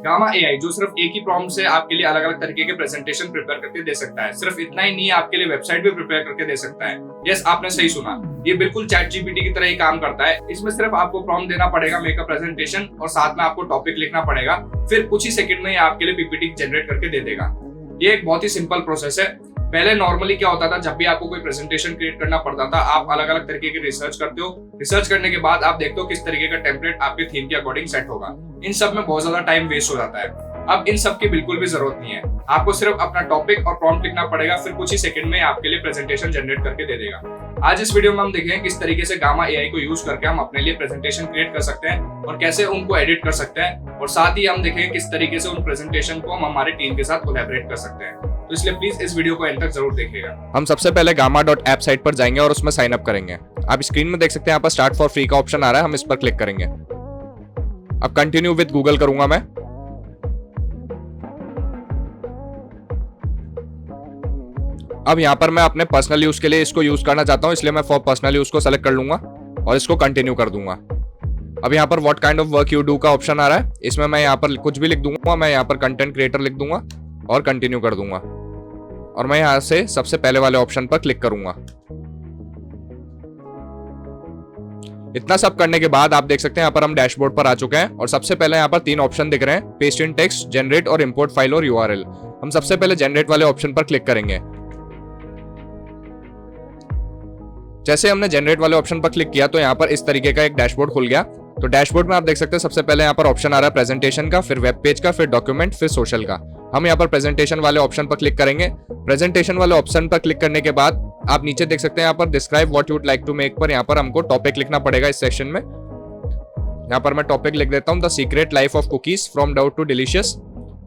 Gamma AI जो सिर्फ एक ही प्रॉम्प्ट से आपके लिए अलग अलग तरीके के प्रेजेंटेशन प्रिपेयर करके दे सकता है। सिर्फ इतना ही नहीं, आपके लिए वेबसाइट भी प्रिपेयर करके दे सकता है। यस, आपने सही सुना, ये बिल्कुल चैट जीपीटी की तरह ही काम करता है। इसमें सिर्फ आपको प्रॉम्प्ट देना पड़ेगा, मेक अ प्रेजेंटेशन, और साथ में आपको टॉपिक लिखना पड़ेगा। फिर कुछ ही सेकंड में ये आपके लिए पीपीटी जनरेट करके दे देगा। ये एक बहुत ही सिंपल प्रोसेस है। पहले नॉर्मली क्या होता था, जब भी आपको कोई प्रेजेंटेशन क्रिएट करना पड़ता था, आप अलग अलग तरीके की रिसर्च करते हो। रिसर्च करने के बाद आप देखते हो किस तरीके का टेम्पलेट आपके थीम के अकॉर्डिंग सेट होगा। इन सब में बहुत ज्यादा टाइम वेस्ट हो जाता है। अब इन सब की बिल्कुल भी जरूरत नहीं है। आपको सिर्फ अपना टॉपिक और प्रॉम्प्ट लिखना पड़ेगा, फिर कुछ ही सेकंड में आपके लिए प्रेजेंटेशन जनरेट करके दे देगा। आज इस वीडियो में हम देखेंगे किस तरीके से गामा एआई को यूज करके हम अपने लिए प्रेजेंटेशन क्रिएट कर सकते हैं और कैसे उनको एडिट कर सकते हैं, और साथ ही हम देखेंगे किस तरीके से उन प्रेजेंटेशन को हम हमारे टीम के साथ कोलैबोरेट कर सकते हैं। तो इसलिए प्लीज इस वीडियो को एंड तक जरूर देखिएगा। हम सबसे पहले gamma.app साइट पर जाएंगे और उसमें साइन अप करेंगे। आप स्क्रीन में देख सकते हैं यहाँ पर स्टार्ट फॉर फ्री का ऑप्शन आ रहा है, हम इस पर क्लिक करेंगे। अब कंटिन्यू विद गूगल करूंगा मैं। अब यहाँ पर मैं अपने पर्सनल यूज के लिए इसको यूज करना चाहता हूँ, इसलिए मैं फॉर पर्सनल यूज को सेलेक्ट कर लूंगा और इसको कंटिन्यू कर दूंगा। अब यहाँ पर what kind of work you do का ऑप्शन आ रहा है, इसमें मैं यहाँ पर कुछ भी लिख दूंगा। मैं यहाँ पर कंटेंट क्रिएटर लिख दूंगा और कंटिन्यू कर दूंगा, और मैं यहाँ से सबसे पहले वाले ऑप्शन पर क्लिक करूंगा। इतना सब करने के बाद आप देख सकते हैं यहाँ पर हम डैशबोर्ड पर आ चुके हैं, और सबसे पहले यहाँ पर 3 ऑप्शन दिख रहे हैं, पेस्ट इन टेक्स्ट, जनरेट और इंपोर्ट फाइल और यूआरएल। हम सबसे पहले जनरेट वाले ऑप्शन पर क्लिक करेंगे। जैसे हमने जनरेट वाले ऑप्शन पर क्लिक किया तो यहाँ पर इस तरीके का एक डैशबोर्ड खुल गया। तो डैशबोर्ड में आप देख सकते हैं सबसे पहले यहाँ पर ऑप्शन आ रहा है प्रेजेंटेशन का, फिर वेब पेज का, फिर डॉक्यूमेंट, फिर सोशल का। हम यहाँ पर प्रेजेंटेशन वाले ऑप्शन पर क्लिक करेंगे। प्रेजेंटेशन वाले ऑप्शन पर क्लिक करने के बाद आप नीचे देख सकते हैं यहाँ पर describe what you would like to make पर यहाँ पर हमको टॉपिक लिखना पड़ेगा इस सेक्शन में। यहाँ पर मैं टॉपिक लिख देता हूँ, the secret life of cookies from dough to delicious.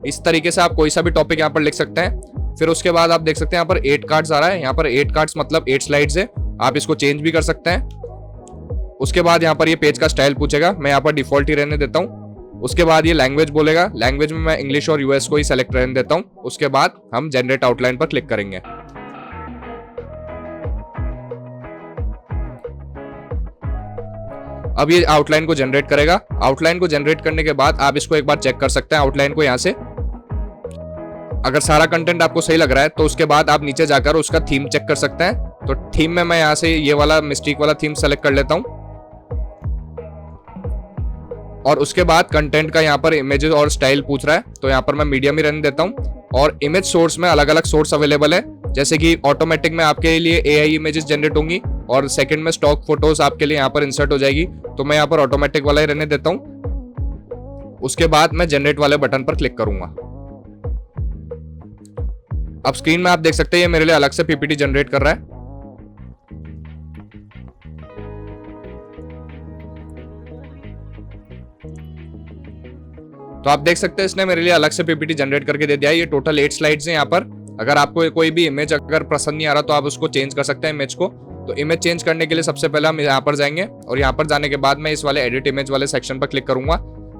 इस तरीके से आप कोई सा भी टॉपिक यहाँ पर लिख सकते हैं। फिर उसके बाद आप देख सकते हैं यहाँ पर 8 कार्ड्स आ रहा है। यहाँ पर 8 कार्ड्स मतलब 8 स्लाइड्स है, आप इसको चेंज भी कर सकते हैं। उसके बाद यहाँ पर ये पेज का स्टाइल पूछेगा, मैं यहाँ पर डिफॉल्ट ही रहने देता हूँ। उसके बाद ये लैंग्वेज बोलेगा, लैंग्वेज में मैं इंग्लिश और यूएस को ही सेलेक्ट रहने देता हूँ। उसके बाद हम जनरेट आउटलाइन पर क्लिक करेंगे। अब ये आउटलाइन को जनरेट करेगा। आउटलाइन को जनरेट करने के बाद आप इसको एक बार चेक कर सकते हैं आउटलाइन को यहाँ से। अगर सारा कंटेंट आपको सही लग रहा है तो उसके बाद आप नीचे जाकर उसका थीम चेक कर सकते हैं। तो थीम में मैं यहाँ से ये वाला मिस्टेक वाला थीम सेलेक्ट कर लेता हूँ, और उसके बाद कंटेंट का यहाँ पर इमेजेस और स्टाइल पूछ रहा है, तो यहाँ पर मैं मीडियम ही रहने देता हूँ। और इमेज सोर्स में अलग अलग सोर्स अवेलेबल है, जैसे कि ऑटोमेटिक में आपके लिए एआई इमेजेस जनरेट होंगी, और सेकंड में स्टॉक फोटोज आपके लिए यहाँ पर इंसर्ट हो जाएगी। तो मैं यहाँ पर ऑटोमेटिक वाला ही रहने देता हूँ। उसके बाद मैं जनरेट वाले बटन पर क्लिक करूंगा। अब स्क्रीन में आप देख सकते हैं ये मेरे लिए अलग से पीपीटी जनरेट कर रहा है। तो आप देख सकते हैं इसने मेरे लिए अलग से पीपीटी जनरेट करके दे दिया है। ये टोटल 8 स्लाइड्स हैं यहाँ पर। अगर आपको कोई भी इमेज अगर पसंद नहीं आ रहा तो आप उसको चेंज कर सकते हैं इमेज को। तो इमेज चेंज करने के लिए सबसे पहले हम यहाँ पर जाएंगे, और यहाँ पर जाने के बाद मैं इस वाले एडिट इमेज वाले सेक्शन पर क्लिक करूंगा।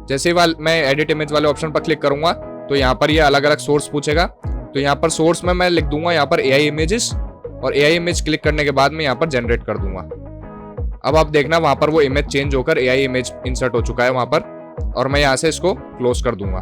जैसे ही मैं एडिट इमेज वाले ऑप्शन पर क्लिक करूंगा तो यहाँ पर ये अलग अलग सोर्स पूछेगा। तो यहाँ पर सोर्स में मैं लिख दूंगा यहाँ पर एआई इमेजेस, और एआई इमेज क्लिक करने के बाद मैं यहाँ पर जनरेट कर दूंगा। अब आप देखना वहां पर वो इमेज चेंज होकर एआई इमेज इंसर्ट हो चुका है वहां पर, और मैं यहाँ से इसको क्लोज कर दूंगा।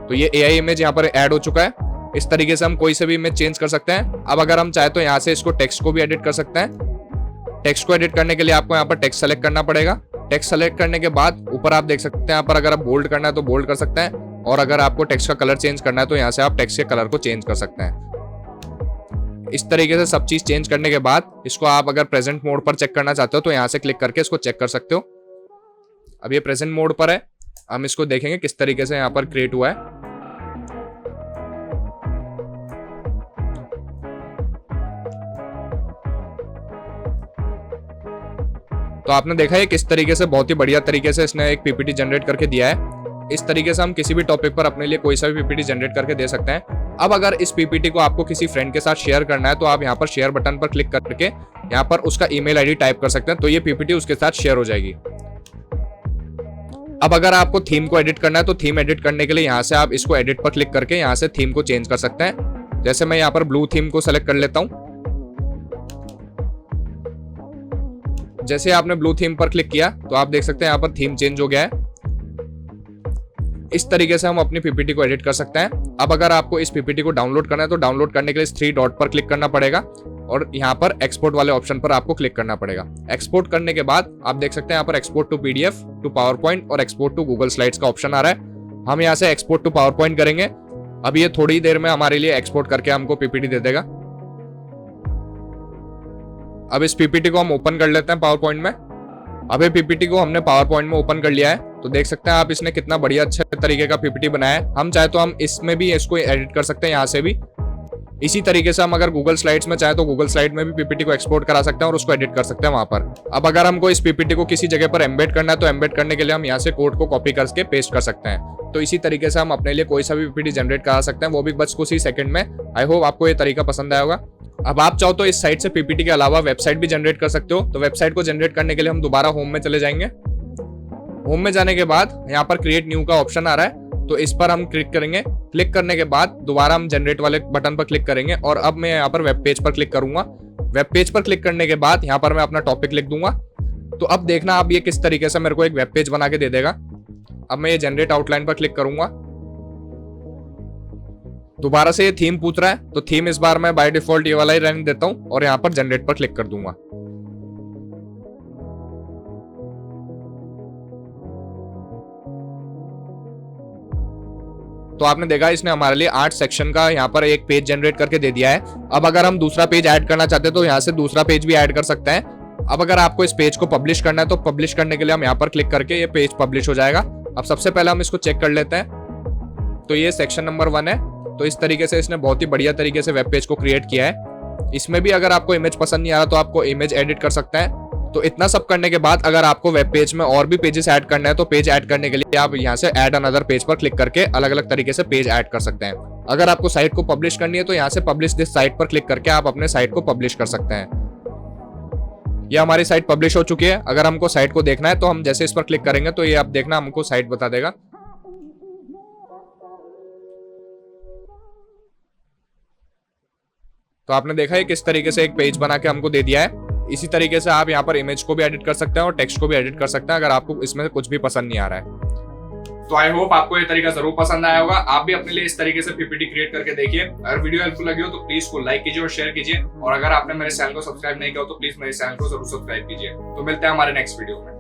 तो ये एआई इमेज यहाँ पर ऐड हो चुका है। इस तरीके से हम कोई से भी इमेज चेंज कर सकते हैं। अब अगर हम चाहे तो यहाँ से इसको टेक्स्ट को भी एडिट कर सकते हैं। टेक्स्ट को एडिट करने के लिए आपको यहाँ पर टेक्स्ट सेलेक्ट करना पड़ेगा। टेक्स्ट सेलेक्ट करने के बाद ऊपर आप देख सकते हैं यहाँ पर अगर आप बोल्ड करना है तो बोल्ड कर सकते हैं, और अगर आपको टेक्स्ट का कलर चेंज करना है तो यहाँ से आप टेक्स्ट के कलर को चेंज कर सकते हैं। इस तरीके से सब चीज चेंज करने के बाद इसको आप अगर प्रेजेंट मोड पर चेक करना चाहते हो तो यहाँ से क्लिक करके इसको चेक कर सकते हो। अब ये प्रेजेंट मोड पर है, हम इसको देखेंगे किस तरीके से यहाँ पर क्रिएट हुआ है। तो आपने देखा है किस तरीके से बहुत ही बढ़िया तरीके से इसने एक पीपीटी जनरेट करके दिया है। इस तरीके से हम किसी भी टॉपिक पर अपने लिए कोई सा भी पीपीटी जनरेट करके दे सकते हैं। अब अगर इस पीपीटी को आपको किसी फ्रेंड के साथ शेयर करना है तो आप यहाँ पर शेयर बटन पर क्लिक करके यहाँ पर उसका ईमेल आईडी टाइप कर सकते हैं, तो ये पीपीटी उसके साथ शेयर हो जाएगी। अब अगर आपको थीम को एडिट करना है तो थीम एडिट करने के लिए यहाँ से आप इसको एडिट पर क्लिक करके यहाँ से थीम को चेंज कर सकते हैं। जैसे मैं यहाँ पर ब्लू थीम को सेलेक्ट कर लेता हूँ। जैसे आपने ब्लू थीम पर क्लिक किया तो आप देख सकते हैं यहाँ पर थीम चेंज हो गया है। इस तरीके से हम अपनी पीपीटी को एडिट कर सकते हैं। अब अगर आपको इस पीपीटी को डाउनलोड करना है तो डाउनलोड करने के लिए इस 3 डॉट पर क्लिक करना पड़ेगा और यहाँ पर एक्सपोर्ट वाले ऑप्शन पर आपको क्लिक करना पड़ेगा। एक्सपोर्ट करने के बाद आप देख सकते हैं यहाँ पर export to PDF, to PowerPoint और एक्सपोर्ट टू गूगल स्लाइड्स का ऑप्शन आ रहा है। हम यहाँ से एक्सपोर्ट टू पावर पॉइंट करेंगे। अब ये थोड़ी देर में हमारे लिए एक्सपोर्ट करके हमको पीपीटी दे देगा। अब इस पीपीटी को हम ओपन कर लेते हैं पावर पॉइंट में। अब ये पीपीटी को हमने पावर पॉइंट में ओपन कर लिया है, तो देख सकते हैं आप इसने कितना बढ़िया अच्छे तरीके का पीपीटी बनाया है। हम चाहे तो हम इसमें भी इसको एडिट कर सकते हैं यहाँ से भी। इसी तरीके से हम अगर गूगल स्लाइड्स में चाहे तो गूगल स्लाइड में भी पीपीटी को एक्सपोर्ट करा सकते हैं और उसको एडिट कर सकते हैं वहां पर। अब अगर हमको इस पीपीटी को किसी जगह पर एम्बेड करना है तो एम्बेड करने के लिए हम यहाँ से कोड को कॉपी करके पेस्ट कर सकते हैं। तो इसी तरीके से हम अपने लिए कोई सा भी पीपीटी जनरेट करा सकते हैं, वो भी बस कुछ ही सेकंड में। आई होप आपको ये तरीका पसंद आया होगा। अब आप चाहो तो इस साइट से पीपीटी के अलावा वेबसाइट भी जनरेट कर सकते हो। तो वेबसाइट को जनरेट करने के लिए हम दोबारा होम में चले जाएंगे। होम में जाने के बाद यहाँ पर क्रिएट न्यू का ऑप्शन आ रहा है, तो इस पर हम क्लिक करेंगे। क्लिक करने के बाद दोबारा हम जनरेट वाले बटन पर क्लिक करेंगे और अब मैं यहाँ पर वेब पेज पर क्लिक करूंगा। वेब पेज पर क्लिक करने के बाद यहाँ पर मैं अपना टॉपिक लिख दूंगा। तो अब देखना आप ये किस तरीके से मेरे को एक वेब पेज बना के दे देगा। अब मैं ये जनरेट आउटलाइन पर क्लिक करूंगा। दोबारा से ये थीम पूछ रहा है, तो थीम इस बार मैं बाय डिफॉल्ट ये वाला ही रहने देता हूं और यहाँ पर जनरेट पर क्लिक कर दूंगा। तो आपने देखा इसने हमारे लिए 8 सेक्शन का यहाँ पर एक पेज जनरेट करके दे दिया है। अब अगर हम दूसरा पेज ऐड करना चाहते हैं तो यहाँ से दूसरा पेज भी ऐड कर सकते हैं। अब अगर आपको इस पेज को पब्लिश करना है तो पब्लिश करने के लिए हम यहाँ पर क्लिक करके ये पेज पब्लिश हो जाएगा। अब सबसे पहले हम इसको चेक कर लेते हैं। तो ये सेक्शन नंबर 1 है। तो इस तरीके से इसने बहुत ही बढ़िया तरीके से वेब पेज को क्रिएट किया है। इसमें भी अगर आपको इमेज पसंद नहीं आ रहा तो आपको इमेज एडिट कर सकते हैं। तो इतना सब करने के बाद अगर आपको वेब पेज में और भी पेजेस ऐड करना है तो पेज ऐड करने के लिए आप यहाँ से ऐड अनदर पेज पर क्लिक करके अलग अलग तरीके से पेज ऐड कर सकते हैं। अगर आपको साइट को पब्लिश करनी है तो यहाँ से पब्लिश दिस साइट पर क्लिक करके आप अपने साइट को पब्लिश कर सकते हैं। ये हमारी साइट पब्लिश हो चुकी है। अगर हमको साइट को देखना है तो हम जैसे इस पर क्लिक करेंगे तो ये आप देखना हमको साइट बता देगा। तो आपने देखा है किस तरीके से एक पेज बना के हमको दे दिया है। इसी तरीके से आप यहाँ पर इमेज को भी एडिट कर सकते हैं और टेक्स्ट को भी एडिट कर सकते हैं अगर आपको इसमें कुछ भी पसंद नहीं आ रहा है। तो आई होप आपको ये तरीका जरूर पसंद आया होगा। आप भी अपने लिए इस तरीके से पीपीटी क्रिएट करके देखिए। अगर वीडियो हेल्पफुल लगी हो तो प्लीज को लाइक कीजिए और शेयर कीजिए। और अगर आपने मेरे चैनल को सब्सक्राइब नहीं किया हो तो प्लीज मेरे चैनल को जरूर सब्सक्राइब कीजिए। तो मिलते हैं हमारे नेक्स्ट वीडियो में।